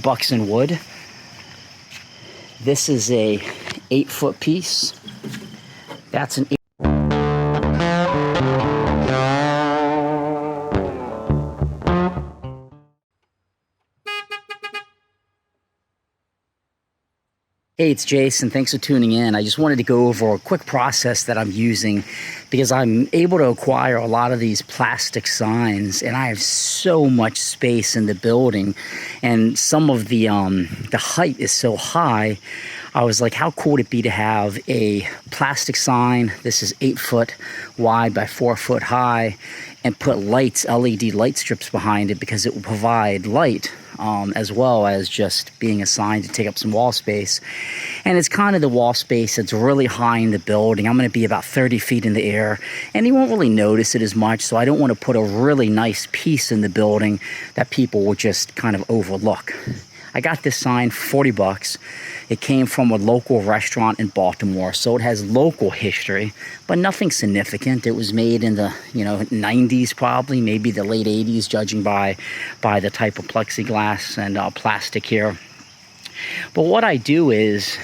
bucks in wood. This is a 8-foot piece. That's an Hey, it's Jason. Thanks for tuning in. I just wanted to go over a quick process that I'm using because I'm able to acquire a lot of these plastic signs, and I have so much space in the building, and some of the height is so high. I was like, how cool would it be to have a plastic sign? This is 8 foot wide by 4 foot high, and put lights, LED light strips behind it, because it will provide light as well as just being a sign to take up some wall space. And it's kind of the wall space that's really high in the building. I'm going to be about 30 feet in the air, and you won't really notice it as much, so I don't want to put a really nice piece in the building that people will just kind of overlook. I got this sign for 40 bucks. It came from a local restaurant in Baltimore, so it has local history, but nothing significant. It was made in the 90s probably, maybe the late 80s, judging by the type of plexiglass and plastic here. But what I do is,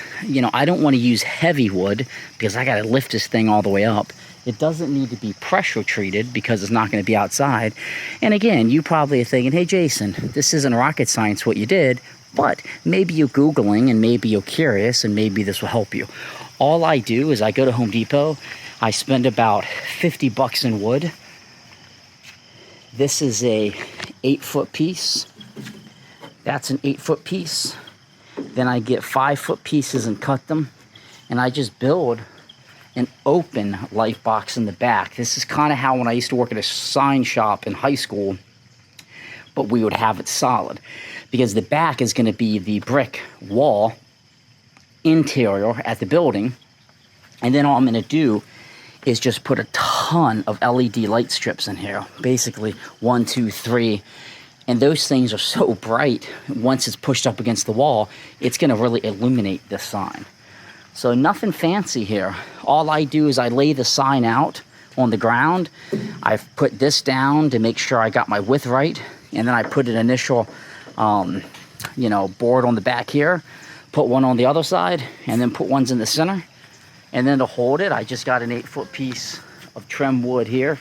I don't want to use heavy wood because I got to lift this thing all the way up. It doesn't need to be pressure treated because it's not going to be outside. And again, you probably are thinking, hey Jason, this isn't rocket science what you did, but maybe you're Googling and maybe you're curious and maybe this will help you. All I do is I go to Home Depot, I spend about 50 bucks in wood. This is a 8-foot piece. That's an 8-foot piece. Then I get 5-foot pieces and cut them, and I just build an open light box in the back. This is kind of how when I used to work at a sign shop in high school, but we would have it solid, because the back is going to be the brick wall interior at the building, and then all I'm going to do is just put a ton of LED light strips in here, basically 1, 2, 3. And those things are so bright, once it's pushed up against the wall, it's going to really illuminate the sign. So nothing fancy here. All I do is I lay the sign out on the ground. I've put this down to make sure I got my width right. And then I put an initial, board on the back here. Put one on the other side, and then put ones in the center. And then to hold it, I just got an 8-foot piece of trim wood here.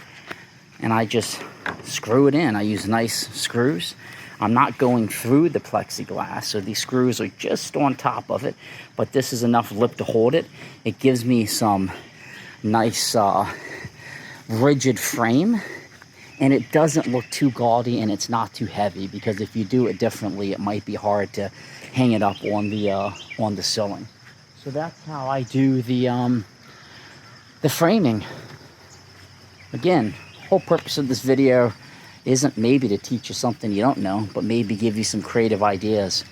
And I just screw it in. I use nice screws. I'm not going through the plexiglass, so these screws are just on top of it, but this is enough lip to hold it. It gives me some nice rigid frame, and it doesn't look too gaudy, and it's not too heavy, because if you do it differently, it might be hard to hang it up on the ceiling. So that's how I do the framing. Again, whole purpose of this video isn't maybe to teach you something you don't know, but maybe give you some creative ideas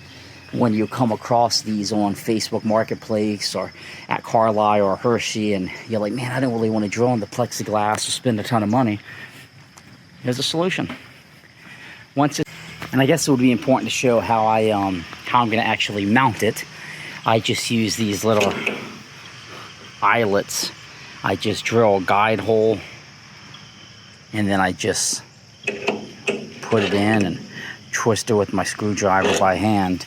when you come across these on Facebook Marketplace or at Carlisle or Hershey, and you're like, man, I don't really want to drill in the plexiglass or spend a ton of money. Here's a solution. And I guess it would be important to show how I'm going to actually mount it. I just use these little eyelets. I just drill a guide hole, and then I just put it in and twist it with my screwdriver by hand.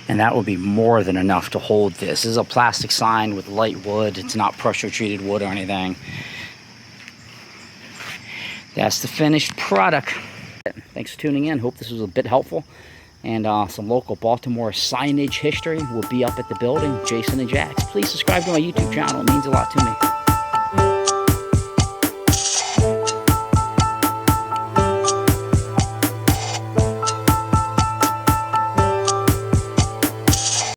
And that would be more than enough to hold this. This is a plastic sign with light wood. It's not pressure treated wood or anything. That's the finished product. Thanks for tuning in. Hope this was a bit helpful. And some local Baltimore signage history will be up at the building. Jason and Jax. Please subscribe to my YouTube channel. It means a lot to me.